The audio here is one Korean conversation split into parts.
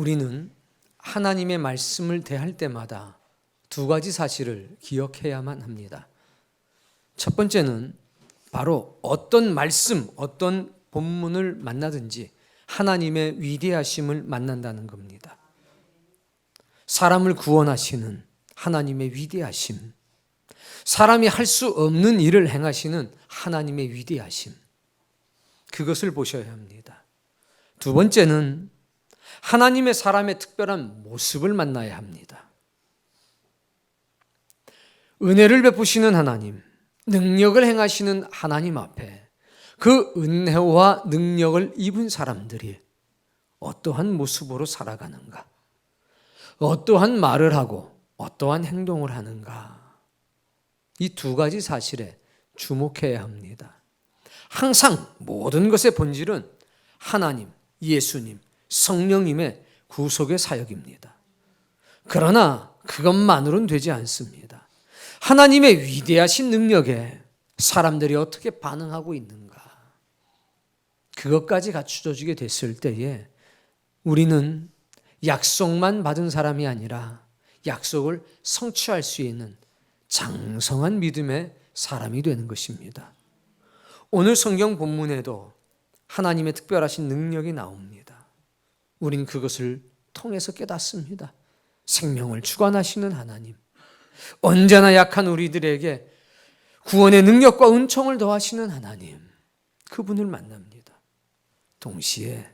우리는 하나님의 말씀을 대할 때마다 두 가지 사실을 기억해야만 합니다. 첫 번째는 바로 어떤 말씀, 어떤 본문을 만나든지 하나님의 위대하심을 만난다는 겁니다. 사람을 구원하시는 하나님의 위대하심, 사람이 할 수 없는 일을 행하시는 하나님의 위대하심, 그것을 보셔야 합니다. 두 번째는 하나님의 사람의 특별한 모습을 만나야 합니다. 은혜를 베푸시는 하나님, 능력을 행하시는 하나님 앞에 그 은혜와 능력을 입은 사람들이 어떠한 모습으로 살아가는가, 어떠한 말을 하고 어떠한 행동을 하는가, 이 두 가지 사실에 주목해야 합니다. 항상 모든 것의 본질은 하나님, 예수님, 성령님의 구속의 사역입니다. 그러나 그것만으로는 되지 않습니다. 하나님의 위대하신 능력에 사람들이 어떻게 반응하고 있는가, 그것까지 갖추어지게 됐을 때에 우리는 약속만 받은 사람이 아니라 약속을 성취할 수 있는 장성한 믿음의 사람이 되는 것입니다. 오늘 성경 본문에도 하나님의 특별하신 능력이 나옵니다. 우린 그것을 통해서 깨닫습니다. 생명을 주관하시는 하나님, 언제나 약한 우리들에게 구원의 능력과 은총을 더하시는 하나님, 그분을 만납니다. 동시에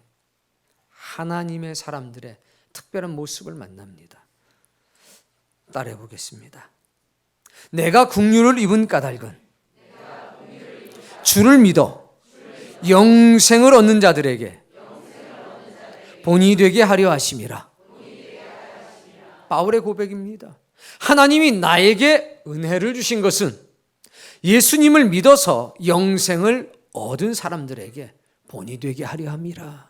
하나님의 사람들의 특별한 모습을 만납니다. 따라해 보겠습니다. 내가 긍휼을 입은 까닭은 주를 믿어 영생을 얻는 자들에게 본이 되게 하려 하심이라. 바울의 고백입니다. 하나님이 나에게 은혜를 주신 것은 예수님을 믿어서 영생을 얻은 사람들에게 본이 되게 하려 함이라.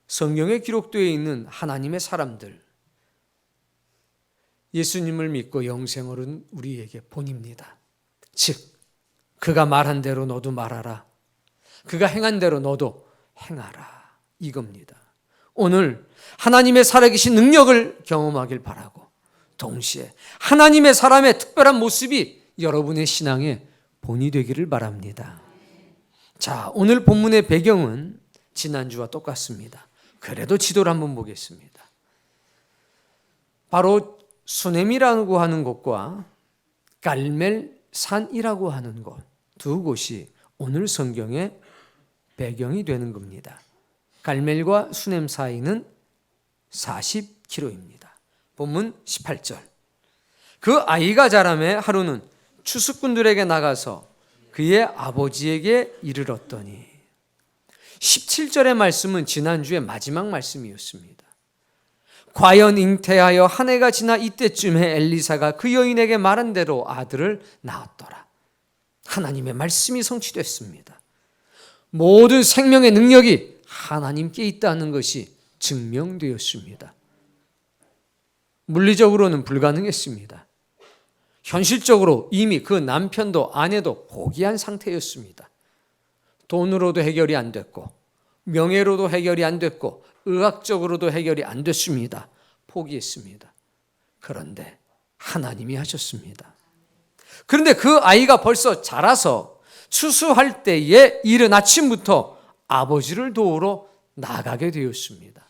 성경에 기록되어 있는 하나님의 사람들, 예수님을 믿고 영생을 얻은 우리에게 본입니다. 즉, 그가 말한 대로 너도 말하라, 그가 행한 대로 너도 행하라, 이겁니다. 오늘 하나님의 살아계신 능력을 경험하길 바라고, 동시에 하나님의 사람의 특별한 모습이 여러분의 신앙의 본이 되기를 바랍니다. 자, 오늘 본문의 배경은 지난주와 똑같습니다. 그래도 지도를 한번 보겠습니다. 바로 수넴이라고 하는 곳과 갈멜산이라고 하는 곳, 두 곳이 오늘 성경의 배경이 되는 겁니다. 갈멜과 수넴 사이는 40km입니다. 본문 18절. 그 아이가 자라매 하루는 추수꾼들에게 나가서 그의 아버지에게 이르렀더니, 17절의 말씀은 지난주의 마지막 말씀이었습니다. 과연 잉태하여 한 해가 지나 이때쯤에 엘리사가 그 여인에게 말한 대로 아들을 낳았더라. 하나님의 말씀이 성취됐습니다. 모든 생명의 능력이 하나님께 있다는 것이 증명되었습니다. 물리적으로는 불가능했습니다. 현실적으로 이미 그 남편도 아내도 포기한 상태였습니다. 돈으로도 해결이 안 됐고, 명예로도 해결이 안 됐고, 의학적으로도 해결이 안 됐습니다. 포기했습니다. 그런데 하나님이 하셨습니다. 그런데 그 아이가 벌써 자라서 추수할 때에 이른 아침부터 아버지를 도우러 나가게 되었습니다.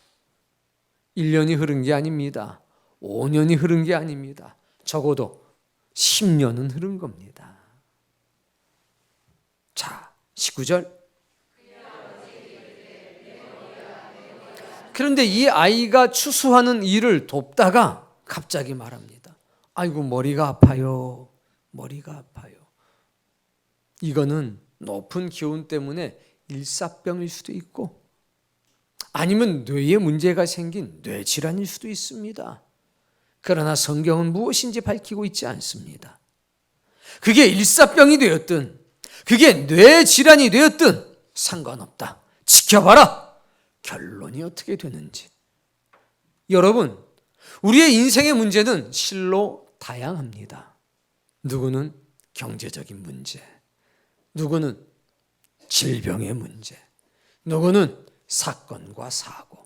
1년이 흐른 게 아닙니다. 5년이 흐른 게 아닙니다. 적어도 10년은 흐른 겁니다. 자, 19절. 그런데 이 아이가 추수하는 일을 돕다가 갑자기 말합니다. 아이고, 머리가 아파요. 머리가 아파요. 이거는 높은 기온 때문에 일사병일 수도 있고, 아니면 뇌에 문제가 생긴 뇌질환일 수도 있습니다. 그러나 성경은 무엇인지 밝히고 있지 않습니다. 그게 일사병이 되었든 그게 뇌질환이 되었든 상관없다. 지켜봐라. 결론이 어떻게 되는지. 여러분, 우리의 인생의 문제는 실로 다양합니다. 누구는 경제적인 문제, 누구는 질병의 문제, 누구는 사건과 사고,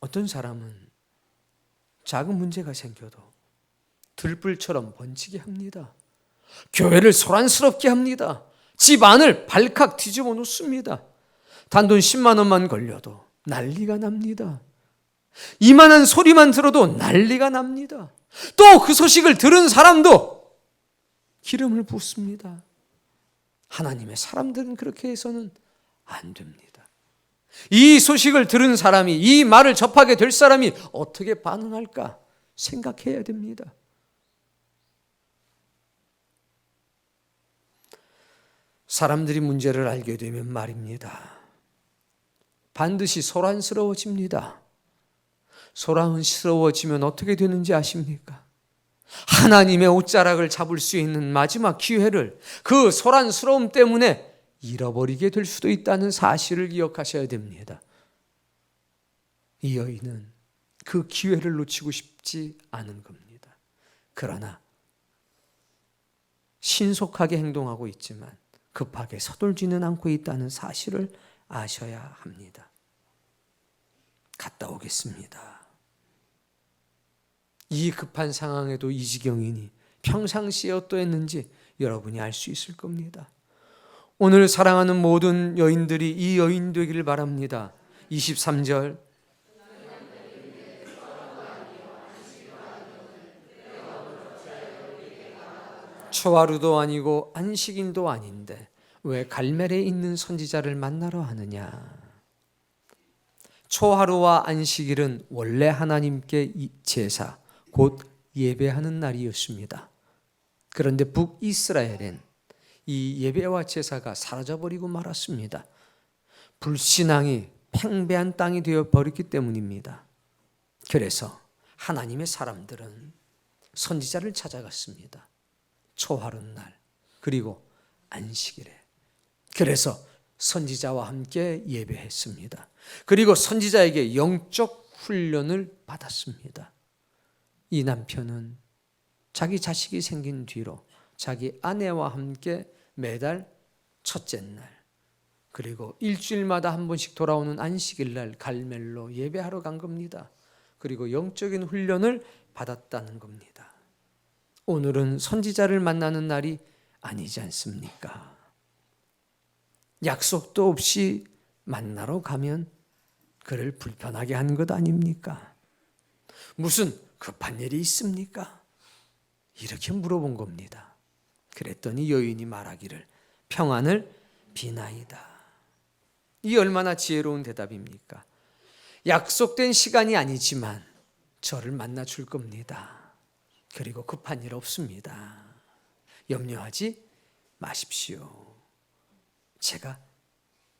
어떤 사람은 작은 문제가 생겨도 들불처럼 번지게 합니다. 교회를 소란스럽게 합니다. 집 안을 발칵 뒤집어 놓습니다. 단돈 10만 원만 걸려도 난리가 납니다. 이만한 소리만 들어도 난리가 납니다. 또 그 소식을 들은 사람도 기름을 붓습니다. 하나님의 사람들은 그렇게 해서는 안 됩니다. 이 소식을 들은 사람이, 이 말을 접하게 될 사람이 어떻게 반응할까 생각해야 됩니다. 사람들이 문제를 알게 되면 말입니다, 반드시 소란스러워집니다. 소란스러워지면 어떻게 되는지 아십니까? 하나님의 옷자락을 잡을 수 있는 마지막 기회를 그 소란스러움 때문에 잃어버리게 될 수도 있다는 사실을 기억하셔야 됩니다. 이 여인은 그 기회를 놓치고 싶지 않은 겁니다. 그러나 신속하게 행동하고 있지만 급하게 서둘지는 않고 있다는 사실을 아셔야 합니다. 갔다 오겠습니다. 이 급한 상황에도 이 지경이니 평상시에 어떠했는지 여러분이 알 수 있을 겁니다. 오늘 사랑하는 모든 여인들이 이 여인 되기를 바랍니다. 23절, 초하루도 아니고 안식인도 아닌데 왜 갈멜에 있는 선지자를 만나러 하느냐. 초하루와 안식일은 원래 하나님께 제사, 곧 예배하는 날이었습니다. 그런데 북이스라엘엔 이 예배와 제사가 사라져버리고 말았습니다. 불신앙이 팽배한 땅이 되어버렸기 때문입니다. 그래서 하나님의 사람들은 선지자를 찾아갔습니다. 초하룻날 그리고 안식일에. 그래서 선지자와 함께 예배했습니다. 그리고 선지자에게 영적 훈련을 받았습니다. 이 남편은 자기 자식이 생긴 뒤로 자기 아내와 함께 매달 첫째 날 그리고 일주일마다 한 번씩 돌아오는 안식일 날 갈멜로 예배하러 간 겁니다. 그리고 영적인 훈련을 받았다는 겁니다. 오늘은 선지자를 만나는 날이 아니지 않습니까? 약속도 없이 만나러 가면 그를 불편하게 한 것 아닙니까? 무슨 급한 일이 있습니까? 이렇게 물어본 겁니다. 그랬더니 여인이 말하기를 평안을 비나이다. 이 얼마나 지혜로운 대답입니까? 약속된 시간이 아니지만 저를 만나 줄 겁니다. 그리고 급한 일 없습니다. 염려하지 마십시오. 제가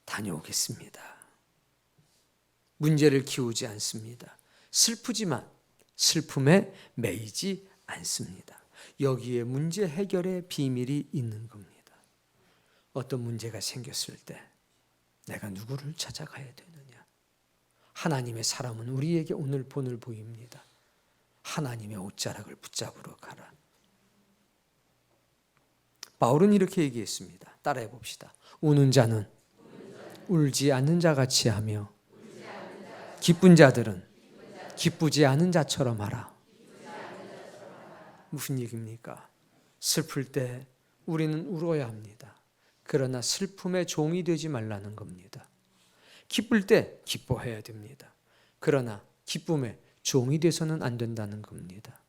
다녀오겠습니다. 문제를 키우지 않습니다. 슬프지만 슬픔에 매이지 않습니다. 여기에 문제 해결의 비밀이 있는 겁니다. 어떤 문제가 생겼을 때 내가 누구를 찾아가야 되느냐? 하나님의 사람은 우리에게 오늘 본을 보입니다. 하나님의 옷자락을 붙잡으러 가라. 바울은 이렇게 얘기했습니다. 따라해 봅시다. 우는 자는 울지 않는 자 같이 하며 기쁜 자들은 기쁘지 않은 자처럼 하라. 무슨 얘기입니까? 슬플 때 우리는 울어야 합니다. 그러나 슬픔의 종이 되지 말라는 겁니다. 기쁠 때 기뻐해야 됩니다. 그러나 기쁨의 종이 돼서는 안 된다는 겁니다.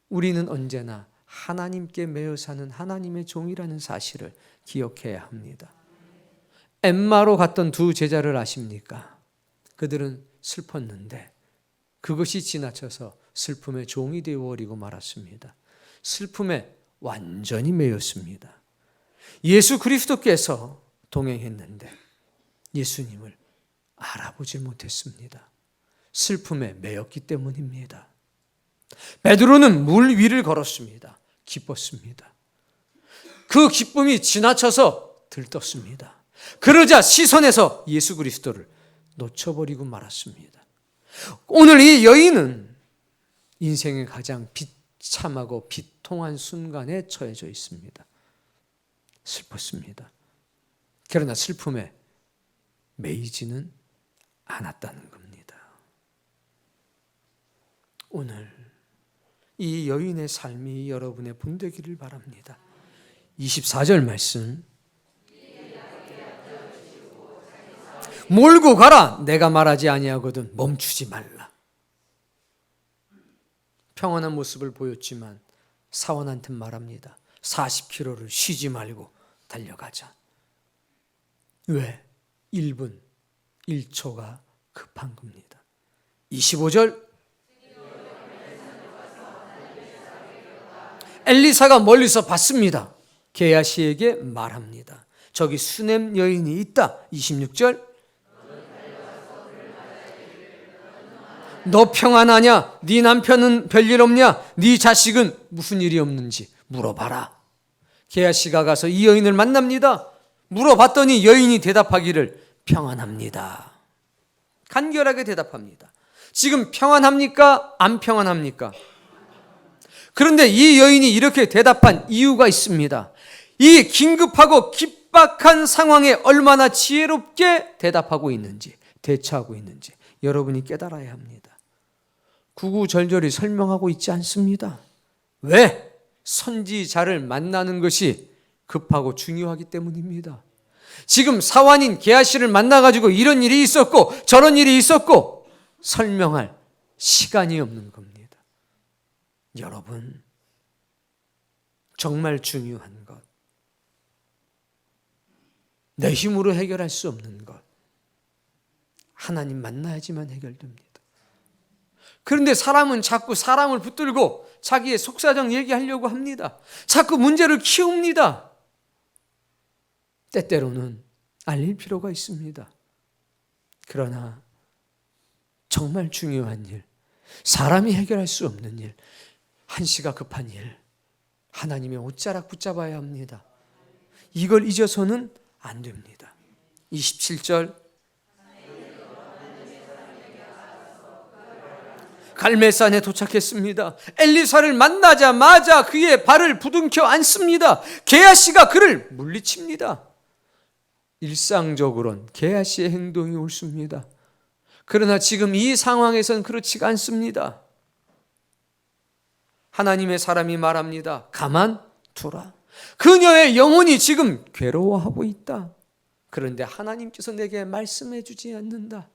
우리는 언제나 하나님께 매여 사는 하나님의 종이라는 사실을 기억해야 합니다. 엠마로 갔던 두 제자를 아십니까? 그들은 슬펐는데 그것이 지나쳐서 슬픔의 종이 되어버리고 말았습니다. 슬픔에 완전히 매였습니다. 예수 그리스도께서 동행했는데 예수님을 알아보지 못했습니다. 슬픔에 매였기 때문입니다. 베드로는 물 위를 걸었습니다. 기뻤습니다. 그 기쁨이 지나쳐서 들떴습니다. 그러자 시선에서 예수 그리스도를 놓쳐버리고 말았습니다. 오늘 이 여인은 인생의 가장 비참하고 비통한 순간에 처해져 있습니다. 슬펐습니다. 그러나 슬픔에 매이지는 않았다는 겁니다. 오늘 이 여인의 삶이 여러분의 본되기를 바랍니다. 24절 말씀. 몰고 가라. 내가 말하지 아니하거든 멈추지 말라. 평안한 모습을 보였지만 사원한테 말합니다. 40km를 쉬지 말고 달려가자. 왜? 1분 1초가 급한 겁니다. 25절. 엘리사가 멀리서 봤습니다. 게하시에게 말합니다. 저기 수넴 여인이 있다. 26절. 너 평안하냐? 네 남편은 별일 없냐? 네 자식은 무슨 일이 없는지 물어봐라. 게하시가 가서 이 여인을 만납니다. 물어봤더니 여인이 대답하기를 평안합니다. 간결하게 대답합니다. 지금 평안합니까? 안 평안합니까? 그런데 이 여인이 이렇게 대답한 이유가 있습니다. 이 긴급하고 긴박한 상황에 얼마나 지혜롭게 대답하고 있는지, 대처하고 있는지 여러분이 깨달아야 합니다. 구구절절히 설명하고 있지 않습니다. 왜? 선지자를 만나는 것이 급하고 중요하기 때문입니다. 지금 사환인 게하시를 만나가지고 이런 일이 있었고 저런 일이 있었고 설명할 시간이 없는 겁니다. 여러분, 정말 중요한 것, 내 힘으로 해결할 수 없는 것, 하나님 만나야지만 해결됩니다. 그런데 사람은 자꾸 사람을 붙들고 자기의 속사정 얘기하려고 합니다. 자꾸 문제를 키웁니다. 때때로는 알릴 필요가 있습니다. 그러나 정말 중요한 일, 사람이 해결할 수 없는 일, 한시가 급한 일, 하나님의 옷자락 붙잡아야 합니다. 이걸 잊어서는 안 됩니다. 27절. 갈멜산에 도착했습니다. 엘리사를 만나자마자 그의 발을 부둥켜 안습니다. 게하시가 그를 물리칩니다. 일상적으로는 게하시의 행동이 옳습니다. 그러나 지금 이 상황에서는 그렇지가 않습니다. 하나님의 사람이 말합니다. 가만두라. 그녀의 영혼이 지금 괴로워하고 있다. 그런데 하나님께서 내게 말씀해 주지 않는다.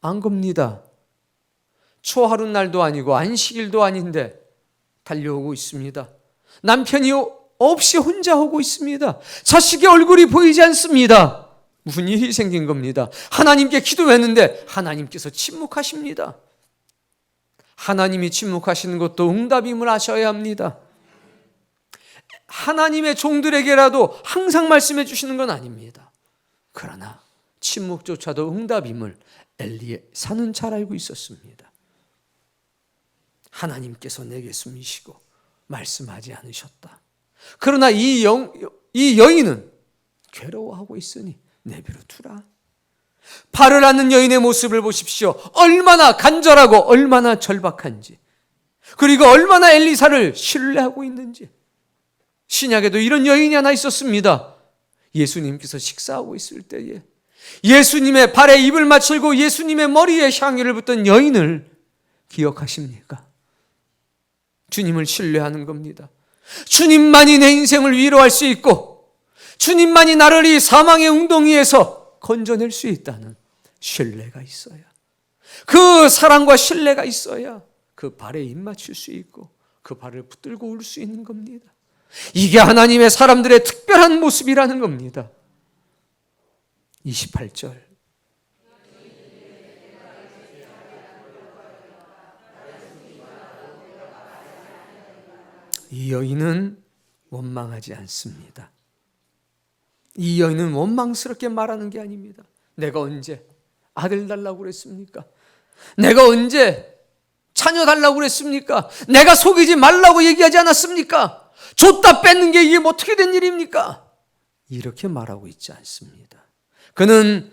안 겁니다. 초하룻날도 아니고 안식일도 아닌데 달려오고 있습니다. 남편이 없이 혼자 오고 있습니다. 자식의 얼굴이 보이지 않습니다. 무슨 일이 생긴 겁니다. 하나님께 기도했는데 하나님께서 침묵하십니다. 하나님이 침묵하시는 것도 응답임을 아셔야 합니다. 하나님의 종들에게라도 항상 말씀해 주시는 건 아닙니다. 그러나 침묵조차도 응답임을 엘리사는 잘 알고 있었습니다. 하나님께서 내게 숨기시고 말씀하지 않으셨다. 그러나 이 여인은 괴로워하고 있으니 내버려 두라. 발을 앓는 여인의 모습을 보십시오. 얼마나 간절하고 얼마나 절박한지, 그리고 얼마나 엘리사를 신뢰하고 있는지. 신약에도 이런 여인이 하나 있었습니다. 예수님께서 식사하고 있을 때에 예수님의 발에 입을 맞추고 예수님의 머리에 향유를 붓던 여인을 기억하십니까? 주님을 신뢰하는 겁니다. 주님만이 내 인생을 위로할 수 있고 주님만이 나를 이 사망의 웅덩이에서 건져낼 수 있다는 신뢰가 있어야, 그 사랑과 신뢰가 있어야 그 발에 입 맞출 수 있고 그 발을 붙들고 올 수 있는 겁니다. 이게 하나님의 사람들의 특별한 모습이라는 겁니다. 28절. 이 여인은 원망하지 않습니다. 이 여인은 원망스럽게 말하는 게 아닙니다. 내가 언제 아들 달라고 그랬습니까? 내가 언제 자녀 달라고 그랬습니까? 내가 속이지 말라고 얘기하지 않았습니까? 줬다 뺏는 게 이게 어떻게 된 일입니까? 이렇게 말하고 있지 않습니다. 그는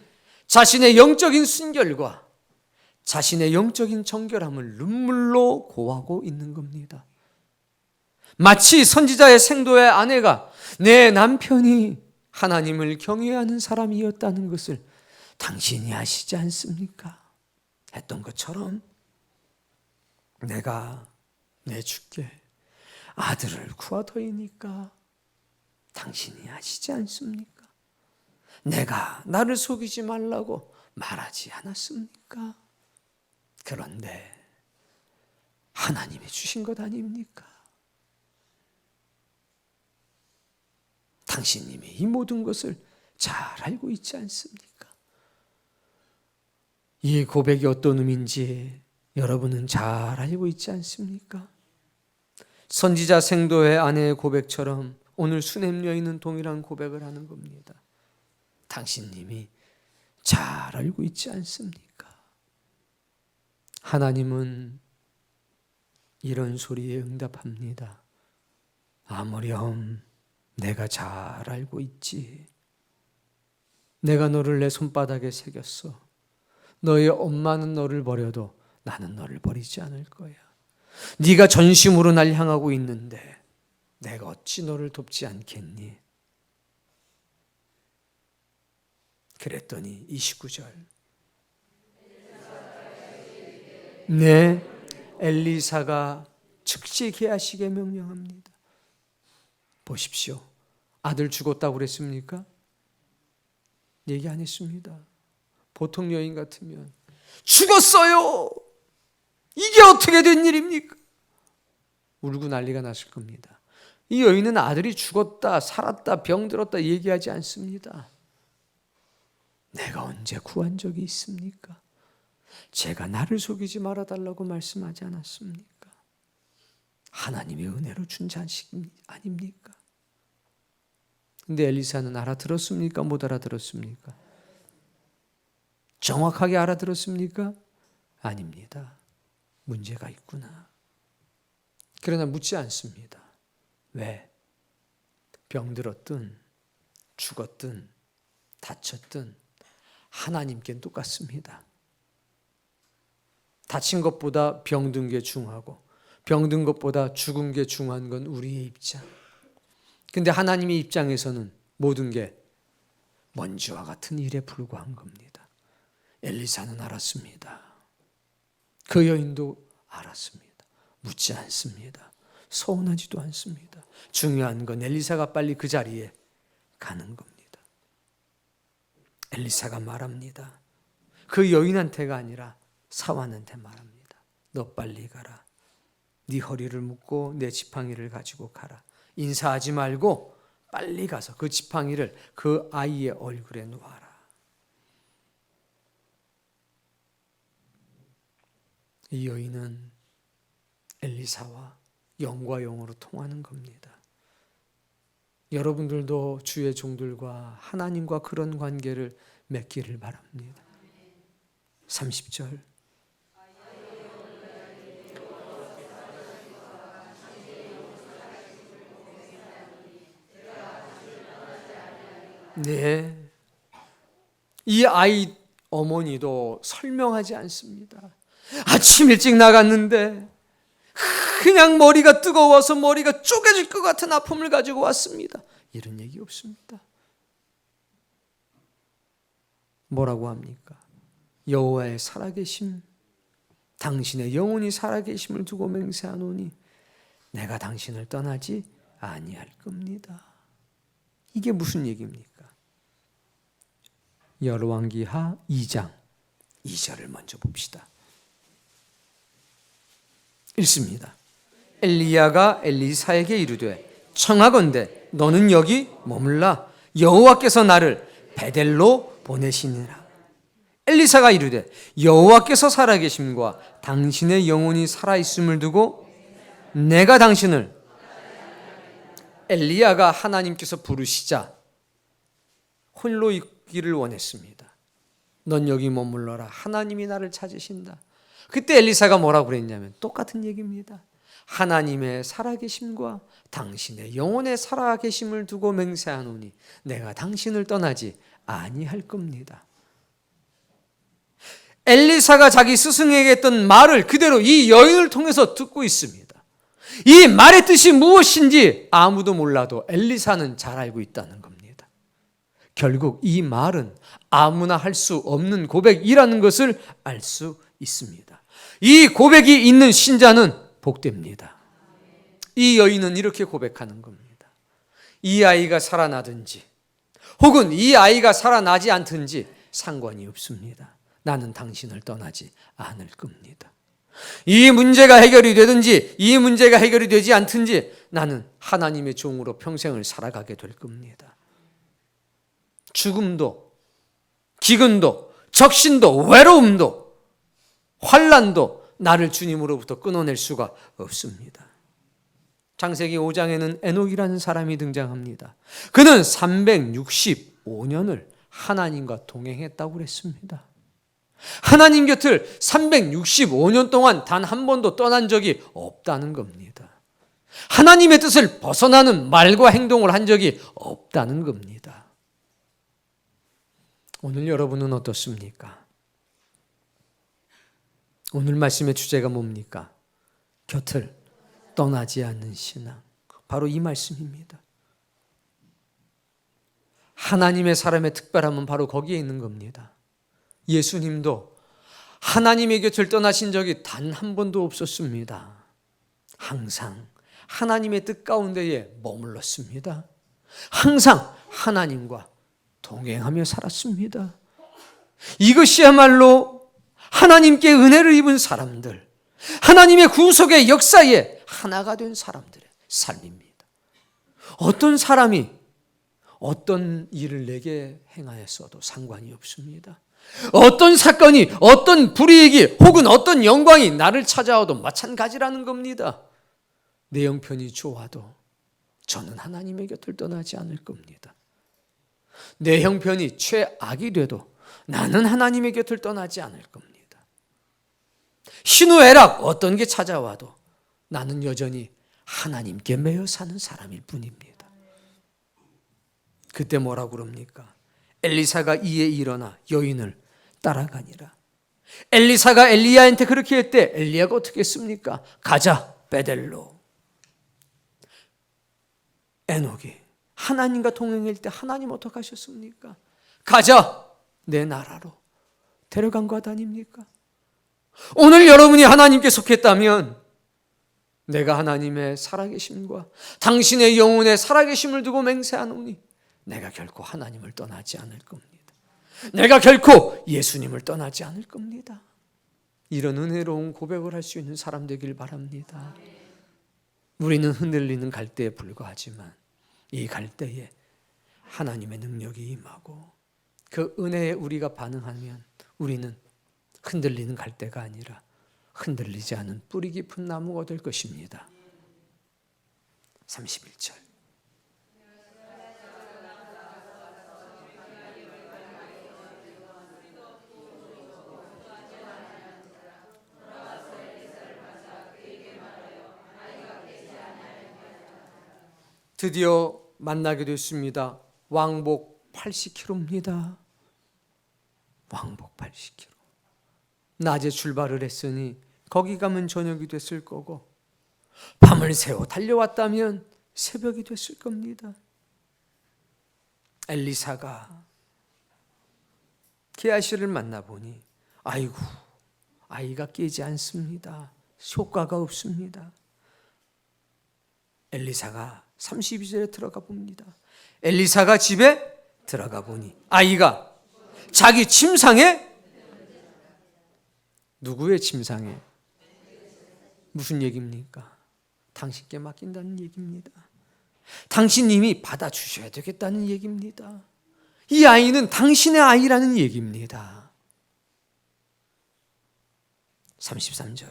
자신의 영적인 순결과 자신의 영적인 정결함을 눈물로 고하고 있는 겁니다. 마치 선지자의 생도의 아내가 내 남편이 하나님을 경외하는 사람이었다는 것을 당신이 아시지 않습니까? 했던 것처럼 내가 내 주께 아들을 구하더이니까 당신이 아시지 않습니까? 내가 나를 속이지 말라고 말하지 않았습니까? 그런데 하나님이 주신 것 아닙니까? 당신님이 이 모든 것을 잘 알고 있지 않습니까? 이 고백이 어떤 의미인지 여러분은 잘 알고 있지 않습니까? 선지자 생도의 아내의 고백처럼 오늘 수냄 여인은 동일한 고백을 하는 겁니다. 당신님이 잘 알고 있지 않습니까? 하나님은 이런 소리에 응답합니다. 아무렴 내가 잘 알고 있지. 내가 너를 내 손바닥에 새겼어. 너의 엄마는 너를 버려도 나는 너를 버리지 않을 거야. 네가 전심으로 날 향하고 있는데 내가 어찌 너를 돕지 않겠니? 그랬더니 29절 네, 엘리사가 즉시 계하시게 명령합니다. 보십시오. 아들 죽었다고 그랬습니까? 얘기 안 했습니다. 보통 여인 같으면 죽었어요! 이게 어떻게 된 일입니까? 울고 난리가 났을 겁니다. 이 여인은 아들이 죽었다, 살았다, 병들었다 얘기하지 않습니다. 내가 언제 구한 적이 있습니까? 제가 나를 속이지 말아달라고 말씀하지 않았습니까? 하나님의 은혜로 준 자식 아닙니까? 근데 엘리사는 알아들었습니까? 못 알아들었습니까? 정확하게 알아들었습니까? 아닙니다. 문제가 있구나. 그러나 묻지 않습니다. 왜? 병들었든 죽었든 다쳤든 하나님께는 똑같습니다. 다친 것보다 병든 게 중하고 병든 것보다 죽은 게 중요한 건 우리의 입장. 근데 하나님의 입장에서는 모든 게 먼지와 같은 일에 불과한 겁니다. 엘리사는 알았습니다. 그 여인도 알았습니다. 묻지 않습니다. 서운하지도 않습니다. 중요한 건 엘리사가 빨리 그 자리에 가는 겁니다. 엘리사가 말합니다. 그 여인한테가 아니라 사환한테 말합니다. 너 빨리 가라. 네 허리를 묶고 내 지팡이를 가지고 가라. 인사하지 말고 빨리 가서 그 지팡이를 그 아이의 얼굴에 놓아라. 이 여인은 엘리사와 영과 영으로 통하는 겁니다. 여러분들도 주의 종들과 하나님과 그런 관계를 맺기를 바랍니다. 30절 네, 이 아이 어머니도 설명하지 않습니다. 아침 일찍 나갔는데 그냥 머리가 뜨거워서 머리가 쪼개질 것 같은 아픔을 가지고 왔습니다. 이런 얘기 없습니다. 뭐라고 합니까? 여호와의 살아계심, 당신의 영혼이 살아계심을 두고 맹세하노니 내가 당신을 떠나지 아니할 겁니다. 이게 무슨 얘기입니까? 열왕기하 2장 2절을 먼저 봅시다. 읽습니다. 엘리야가 엘리사에게 이르되 청하건대 너는 여기 머물라. 여호와께서 나를 베델로 보내시니라. 엘리사가 이르되 여호와께서 살아계심과 당신의 영혼이 살아있음을 두고 내가 당신을. 엘리야가 하나님께서 부르시자 홀로 있기를 원했습니다. 넌 여기 머물러라. 하나님이 나를 찾으신다. 그때 엘리사가 뭐라고 그랬냐면 똑같은 얘기입니다. 하나님의 살아계심과 당신의 영혼의 살아계심을 두고 맹세하노니 내가 당신을 떠나지 아니할 겁니다. 엘리사가 자기 스승에게 했던 말을 그대로 이 여인을 통해서 듣고 있습니다. 이 말의 뜻이 무엇인지 아무도 몰라도 엘리사는 잘 알고 있다는 겁니다. 결국 이 말은 아무나 할 수 없는 고백이라는 것을 알 수 있습니다. 이 고백이 있는 신자는 복됩니다. 이 여인은 이렇게 고백하는 겁니다. 이 아이가 살아나든지 혹은 이 아이가 살아나지 않든지 상관이 없습니다. 나는 당신을 떠나지 않을 겁니다. 이 문제가 해결이 되든지 이 문제가 해결이 되지 않든지 나는 하나님의 종으로 평생을 살아가게 될 겁니다. 죽음도, 기근도, 적신도, 외로움도, 환난도 나를 주님으로부터 끊어낼 수가 없습니다. 창세기 5장에는 에녹이라는 사람이 등장합니다. 그는 365년을 하나님과 동행했다고 그랬습니다. 하나님 곁을 365년 동안 단 한 번도 떠난 적이 없다는 겁니다. 하나님의 뜻을 벗어나는 말과 행동을 한 적이 없다는 겁니다. 오늘 여러분은 어떻습니까? 오늘 말씀의 주제가 뭡니까? 곁을 떠나지 않는 신앙. 바로 이 말씀입니다. 하나님의 사람의 특별함은 바로 거기에 있는 겁니다. 예수님도 하나님의 곁을 떠나신 적이 단 한 번도 없었습니다. 항상 하나님의 뜻 가운데에 머물렀습니다. 항상 하나님과 동행하며 살았습니다. 이것이야말로 하나님께 은혜를 입은 사람들, 하나님의 구속의 역사에 하나가 된 사람들의 삶입니다. 어떤 사람이 어떤 일을 내게 행하였어도 상관이 없습니다. 어떤 사건이, 어떤 불이익이 혹은 어떤 영광이 나를 찾아와도 마찬가지라는 겁니다. 내 형편이 좋아도 저는 하나님의 곁을 떠나지 않을 겁니다. 내 형편이 최악이 돼도 나는 하나님의 곁을 떠나지 않을 겁니다. 희노애락 어떤 게 찾아와도 나는 여전히 하나님께 매여 사는 사람일 뿐입니다. 그때 뭐라고 그럽니까? 엘리사가 이에 일어나 여인을 따라가니라. 엘리사가 엘리야한테 그렇게 했대. 엘리야가 어떻게 했습니까? 가자 베델로. 에녹이 하나님과 동행할 때 하나님 어떻게 하셨습니까? 가자 내 나라로 데려간 것 아닙니까? 오늘 여러분이 하나님께 속했다면 내가 하나님의 살아계심과 당신의 영혼의 살아계심을 두고 맹세하노니 내가 결코 하나님을 떠나지 않을 겁니다. 내가 결코 예수님을 떠나지 않을 겁니다. 이런 은혜로운 고백을 할 수 있는 사람 되길 바랍니다. 우리는 흔들리는 갈대에 불과하지만 이 갈대에 하나님의 능력이 임하고 그 은혜에 우리가 반응하면 우리는 흔들리는 갈대가 아니라 흔들리지 않은 뿌리 깊은 나무가 될 것입니다. 31절. 드디어 만나게 됐습니다. 왕복 80km입니다. 왕복 80km. 낮에 출발을 했으니 거기 가면 저녁이 됐을 거고 밤을 새워 달려왔다면 새벽이 됐을 겁니다. 엘리사가 게하시를 만나보니 아이고 아이가 깨지 않습니다. 효과가 없습니다. 엘리사가 32절에 들어가 봅니다. 엘리사가 집에 들어가 보니 아이가 자기 침상에, 누구의 침상에? 무슨 얘기입니까? 당신께 맡긴다는 얘기입니다. 당신님이 받아주셔야 되겠다는 얘기입니다. 이 아이는 당신의 아이라는 얘기입니다. 33절.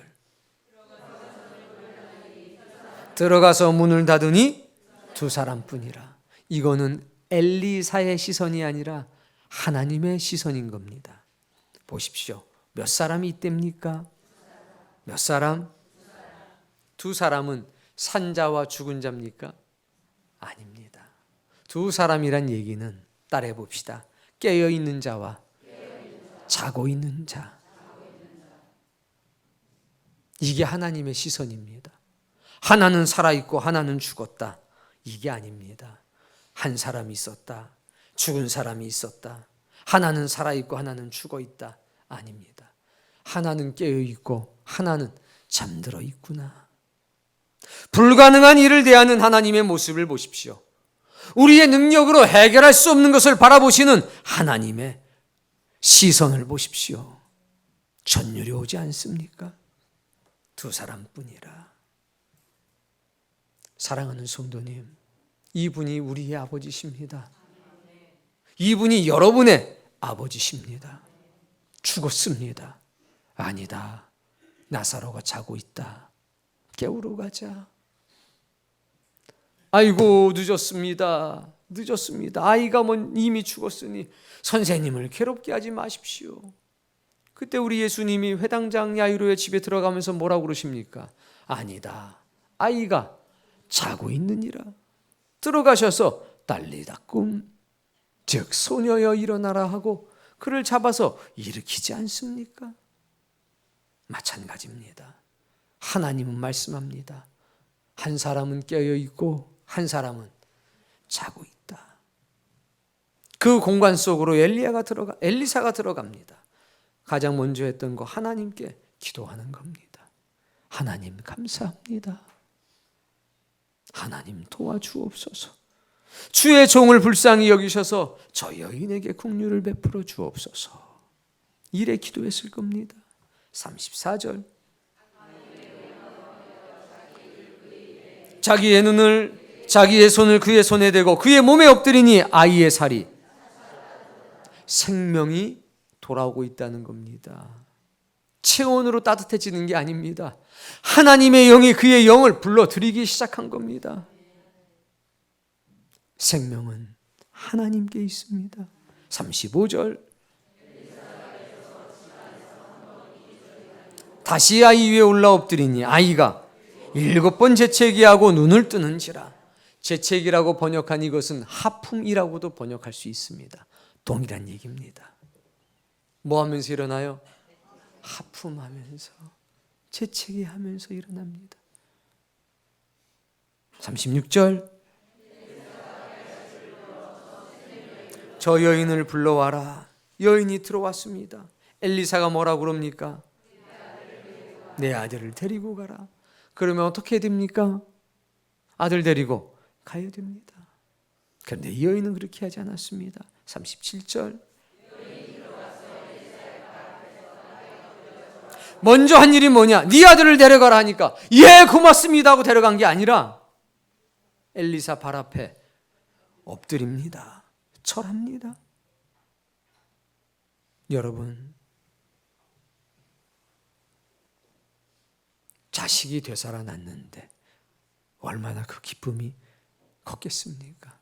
들어가서 문을 닫으니 두 사람뿐이라. 이거는 엘리사의 시선이 아니라 하나님의 시선인 겁니다. 보십시오. 몇 사람이 있답니까? 몇 사람? 두 사람은 산자와 죽은 자입니까? 아닙니다. 두 사람이란 얘기는 따라해 봅시다. 깨어 있는 자와 자고 있는 자. 이게 하나님의 시선입니다. 하나는 살아있고 하나는 죽었다. 이게 아닙니다. 한 사람이 있었다. 죽은 사람이 있었다. 하나는 살아있고 하나는 죽어있다. 아닙니다. 하나는 깨어있고 하나는 잠들어 있구나. 불가능한 일을 대하는 하나님의 모습을 보십시오. 우리의 능력으로 해결할 수 없는 것을 바라보시는 하나님의 시선을 보십시오. 전율이 오지 않습니까? 두 사람뿐이라. 사랑하는 성도님, 이분이 우리의 아버지십니다. 이분이 여러분의 아버지십니다. 죽었습니다. 아니다. 나사로가 자고 있다. 깨우러 가자. 아이고, 늦었습니다. 아이가 이미 죽었으니 선생님을 괴롭게 하지 마십시오. 그때 우리 예수님이 회당장 야이로의 집에 들어가면서 뭐라고 그러십니까? 아니다. 아이가 자고 있느니라. 들어가셔서 딸리다 꿈, 즉 소녀여 일어나라 하고 그를 잡아서 일으키지 않습니까? 마찬가지입니다. 하나님은 말씀합니다. 한 사람은 깨어 있고 한 사람은 자고 있다. 그 공간 속으로 엘리사가 들어갑니다. 가장 먼저 했던 거 하나님께 기도하는 겁니다. 하나님 감사합니다. 하나님 도와주옵소서. 주의 종을 불쌍히 여기셔서 저 여인에게 긍휼을 베풀어 주옵소서. 이래 기도했을 겁니다. 34절. 자기의 손을 그의 손에 대고 그의 몸에 엎드리니 아이의 살이 생명이 돌아오고 있다는 겁니다. 체온으로 따뜻해지는 게 아닙니다. 하나님의 영이 그의 영을 불러들이기 시작한 겁니다. 생명은 하나님께 있습니다. 35절. 다시 아이 위에 올라 엎드리니 아이가 7번 재채기하고 눈을 뜨는지라. 재채기라고 번역한 이것은 하품이라고도 번역할 수 있습니다. 동일한 얘기입니다. 뭐 하면서 일어나요? 하품하면서, 재채기하면서 일어납니다. 36절. 저 여인을 불러와라. 여인이 들어왔습니다. 엘리사가 뭐라고 그럽니까? 내 아들을 데리고 가라. 그러면 어떻게 됩니까? 아들 데리고 가야 됩니다. 그런데 이 여인은 그렇게 하지 않았습니다. 37절. 먼저 한 일이 뭐냐? 네 아들을 데려가라 하니까 예 고맙습니다 하고 데려간 게 아니라 엘리사 발 앞에 엎드립니다. 절합니다. 여러분, 자식이 되살아났는데 얼마나 그 기쁨이 컸겠습니까?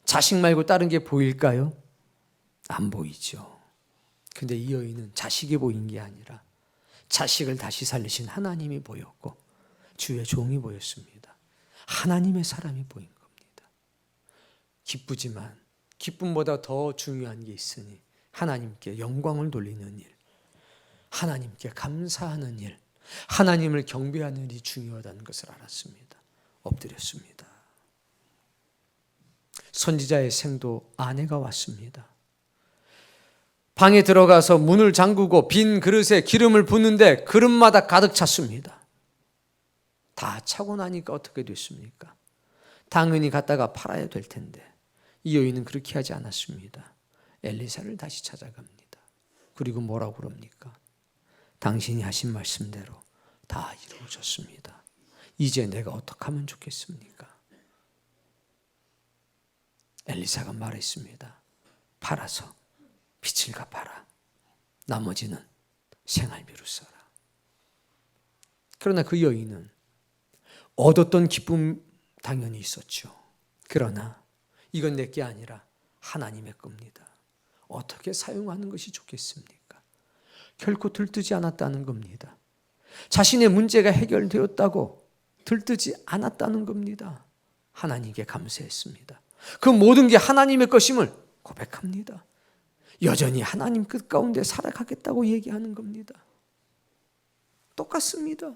자식 말고 다른 게 보일까요? 안 보이죠. 근데 이 여인은 자식이 보인 게 아니라 자식을 다시 살리신 하나님이 보였고 주의 종이 보였습니다. 하나님의 사람이 보인 겁니다. 기쁘지만 기쁨보다 더 중요한 게 있으니 하나님께 영광을 돌리는 일, 하나님께 감사하는 일, 하나님을 경배하는 일이 중요하다는 것을 알았습니다. 엎드렸습니다. 선지자의 생도 아내가 왔습니다. 방에 들어가서 문을 잠그고 빈 그릇에 기름을 붓는데 그릇마다 가득 찼습니다. 다 차고 나니까 어떻게 됐습니까? 당연히 갖다가 팔아야 될 텐데 이 여인은 그렇게 하지 않았습니다. 엘리사를 다시 찾아갑니다. 그리고 뭐라고 그럽니까? 당신이 하신 말씀대로 다 이루어졌습니다. 이제 내가 어떻게 하면 좋겠습니까? 엘리사가 말했습니다. 팔아서 빚을 갚아라. 나머지는 생활비로 써라. 그러나 그 여인은 얻었던 기쁨 당연히 있었죠. 그러나 이건 내게 아니라 하나님의 겁니다. 어떻게 사용하는 것이 좋겠습니까? 결코 들뜨지 않았다는 겁니다. 자신의 문제가 해결되었다고 들뜨지 않았다는 겁니다. 하나님께 감사했습니다. 그 모든 게 하나님의 것임을 고백합니다. 여전히 하나님 뜻 가운데 살아가겠다고 얘기하는 겁니다. 똑같습니다.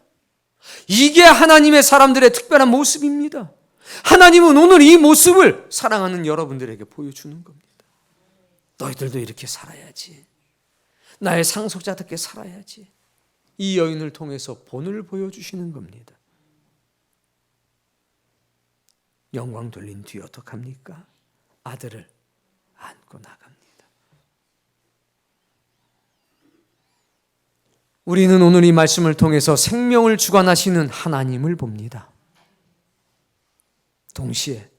이게 하나님의 사람들의 특별한 모습입니다. 하나님은 오늘 이 모습을 사랑하는 여러분들에게 보여주는 겁니다. 너희들도 이렇게 살아야지. 나의 상속자답게 살아야지. 이 여인을 통해서 본을 보여주시는 겁니다. 영광 돌린 뒤에 어떡합니까? 아들을 안고 나갑니다. 우리는 오늘 이 말씀을 통해서 생명을 주관하시는 하나님을 봅니다. 동시에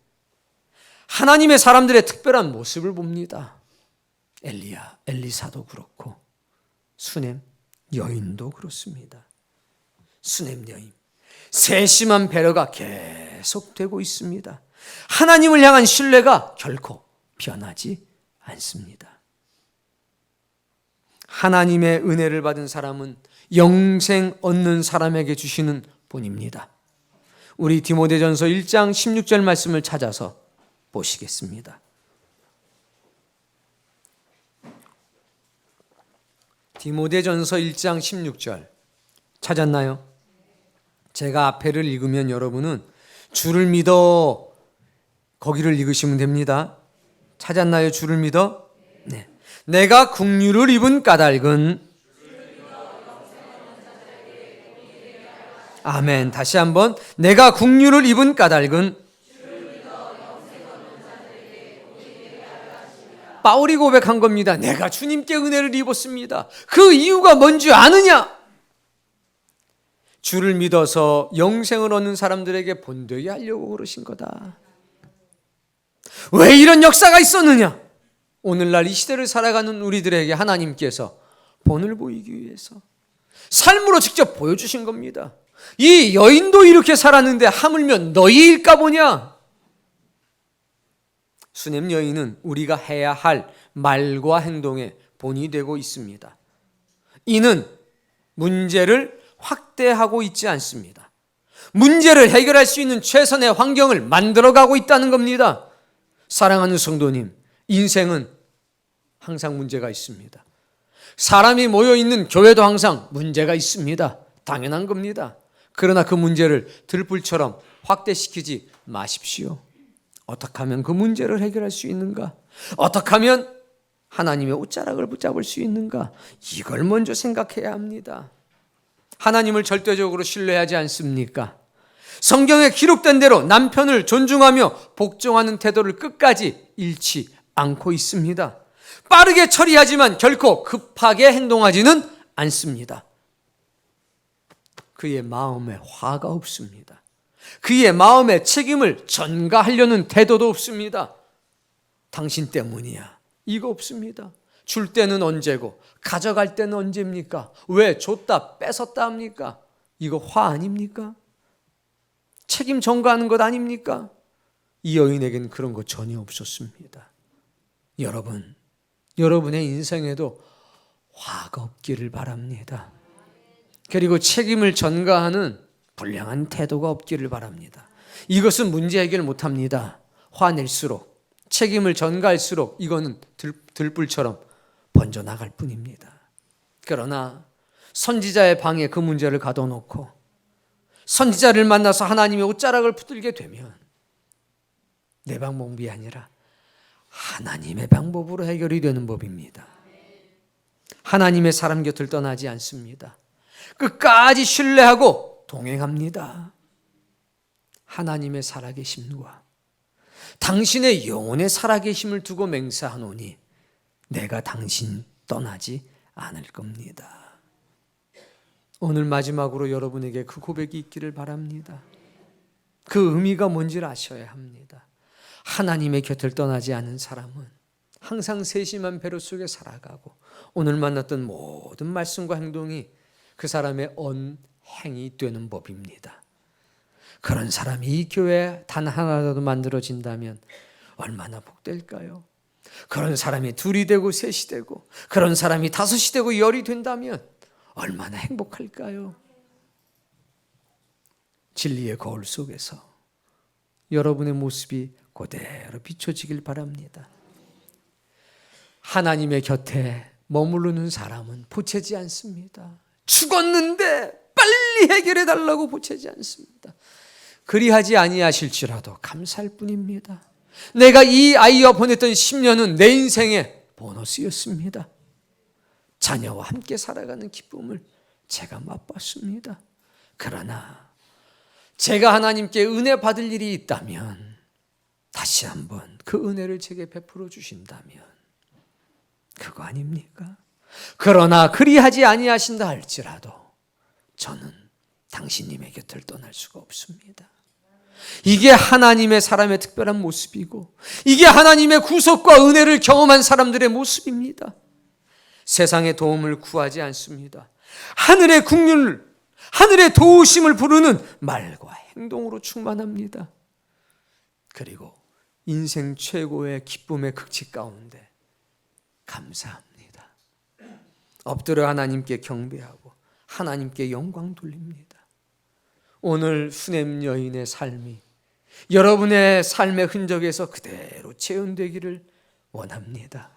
하나님의 사람들의 특별한 모습을 봅니다. 엘리야, 엘리사도 그렇고 수넴 여인도 그렇습니다. 수넴 여인, 세심한 배려가 계속되고 있습니다. 하나님을 향한 신뢰가 결코 변하지 않습니다. 하나님의 은혜를 받은 사람은 영생 얻는 사람에게 주시는 본입니다. 우리 디모데전서 1장 16절 말씀을 찾아서 보시겠습니다. 디모데전서 1장 16절 찾았나요? 제가 앞에를 읽으면 여러분은 주를 믿어 거기를 읽으시면 됩니다. 찾았나요? 주를 믿어? 네. 내가 국류를 입은 까닭은 아멘. 다시 한번 내가 국류를 입은 까닭은 바울이 고백한 겁니다. 내가 주님께 은혜를 입었습니다. 그 이유가 뭔지 아느냐? 주를 믿어서 영생을 얻는 사람들에게 본되게 하려고 그러신 거다. 왜 이런 역사가 있었느냐? 오늘날 이 시대를 살아가는 우리들에게 하나님께서 본을 보이기 위해서 삶으로 직접 보여주신 겁니다. 이 여인도 이렇게 살았는데 하물며 너희일까 보냐? 수넴 여인은 우리가 해야 할 말과 행동의 본이 되고 있습니다. 이는 문제를 확대하고 있지 않습니다. 문제를 해결할 수 있는 최선의 환경을 만들어가고 있다는 겁니다. 사랑하는 성도님, 인생은 항상 문제가 있습니다. 사람이 모여있는 교회도 항상 문제가 있습니다. 당연한 겁니다. 그러나 그 문제를 들불처럼 확대시키지 마십시오. 어떻게 하면 그 문제를 해결할 수 있는가? 어떻게 하면 하나님의 옷자락을 붙잡을 수 있는가? 이걸 먼저 생각해야 합니다. 하나님을 절대적으로 신뢰하지 않습니까? 성경에 기록된 대로 남편을 존중하며 복종하는 태도를 끝까지 잃지 않고 있습니다. 빠르게 처리하지만 결코 급하게 행동하지는 않습니다. 그의 마음에 화가 없습니다. 그의 마음에 책임을 전가하려는 태도도 없습니다. 당신 때문이야. 이거 없습니다. 줄 때는 언제고 가져갈 때는 언제입니까? 왜 줬다 뺏었다 합니까? 이거 화 아닙니까? 책임 전가하는 것 아닙니까? 이 여인에게는 그런 거 전혀 없었습니다. 여러분의 인생에도 화가 없기를 바랍니다. 그리고 책임을 전가하는 불량한 태도가 없기를 바랍니다. 이것은 문제 해결 못합니다. 화낼수록, 책임을 전가할수록 이거는 들불처럼 번져나갈 뿐입니다. 그러나 선지자의 방에 그 문제를 가둬놓고 선지자를 만나서 하나님의 옷자락을 붙들게 되면 내 방법이 아니라 하나님의 방법으로 해결이 되는 법입니다. 하나님의 사람 곁을 떠나지 않습니다. 끝까지 신뢰하고 동행합니다. 하나님의 살아계심과 당신의 영혼의 살아계심을 두고 맹세하노니 내가 당신 떠나지 않을 겁니다. 오늘 마지막으로 여러분에게 그 고백이 있기를 바랍니다. 그 의미가 뭔지를 아셔야 합니다. 하나님의 곁을 떠나지 않은 사람은 항상 세심한 배려 속에 살아가고 오늘 만났던 모든 말씀과 행동이 그 사람의 언행이 되는 법입니다. 그런 사람이 이 교회에 단 하나라도 만들어진다면 얼마나 복될까요? 그런 사람이 둘이 되고 셋이 되고 그런 사람이 다섯이 되고 열이 된다면 얼마나 행복할까요? 진리의 거울 속에서 여러분의 모습이 그대로 비춰지길 바랍니다. 하나님의 곁에 머무르는 사람은 보채지 않습니다. 죽었는데 빨리 해결해 달라고 보채지 않습니다. 그리하지 아니하실지라도 감사할 뿐입니다. 내가 이 아이와 보냈던 10년은 내 인생의 보너스였습니다. 자녀와 함께 살아가는 기쁨을 제가 맛봤습니다. 그러나 제가 하나님께 은혜 받을 일이 있다면 다시 한번 그 은혜를 제게 베풀어 주신다면 그거 아닙니까? 그러나 그리하지 아니하신다 할지라도 저는 당신님의 곁을 떠날 수가 없습니다. 이게 하나님의 사람의 특별한 모습이고 이게 하나님의 구속과 은혜를 경험한 사람들의 모습입니다. 세상의 도움을 구하지 않습니다. 하늘의 국률, 하늘의 도우심을 부르는 말과 행동으로 충만합니다. 그리고 인생 최고의 기쁨의 극치 가운데 감사합니다. 엎드려 하나님께 경배하고 하나님께 영광 돌립니다. 오늘 수냄 여인의 삶이 여러분의 삶의 흔적에서 그대로 재현되기를 원합니다.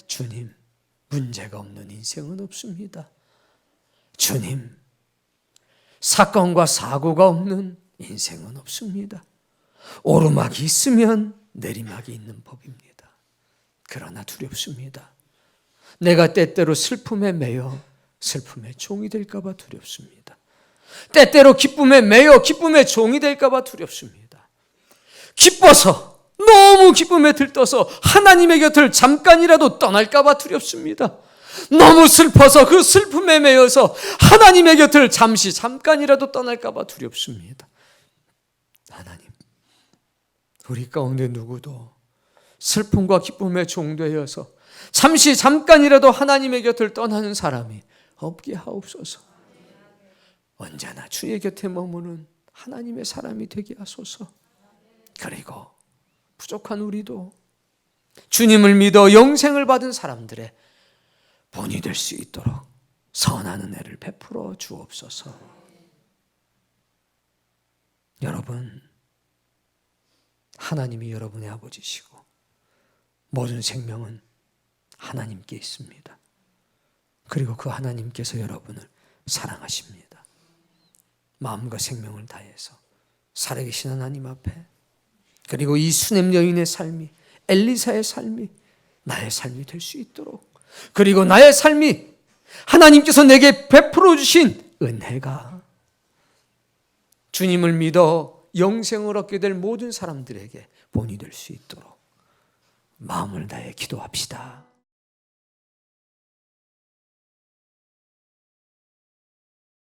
주님, 문제가 없는 인생은 없습니다. 주님, 사건과 사고가 없는 인생은 없습니다. 오르막이 있으면 내리막이 있는 법입니다. 그러나 두렵습니다. 내가 때때로 슬픔에 매여 슬픔의 종이 될까 봐 두렵습니다. 때때로 기쁨에 매여 기쁨의 종이 될까 봐 두렵습니다. 기뻐서, 너무 기쁨에 들떠서 하나님의 곁을 잠깐이라도 떠날까 봐 두렵습니다. 너무 슬퍼서 그 슬픔에 매여서 하나님의 곁을 잠깐이라도 떠날까 봐 두렵습니다. 하나님, 우리 가운데 누구도 슬픔과 기쁨에 종되어서 잠깐이라도 하나님의 곁을 떠나는 사람이 없게 하옵소서. 언제나 주의 곁에 머무는 하나님의 사람이 되게 하소서. 그리고 부족한 우리도 주님을 믿어 영생을 받은 사람들의 본이 될 수 있도록 선한 은혜를 베풀어 주옵소서. 여러분, 하나님이 여러분의 아버지시고 모든 생명은 하나님께 있습니다. 그리고 그 하나님께서 여러분을 사랑하십니다. 마음과 생명을 다해서 살아계신 하나님 앞에, 그리고 이 수냄 여인의 삶이, 엘리사의 삶이 나의 삶이 될 수 있도록, 그리고 나의 삶이 하나님께서 내게 베풀어 주신 은혜가 주님을 믿어 영생을 얻게 될 모든 사람들에게 본이 될 수 있도록 마음을 다해 기도합시다.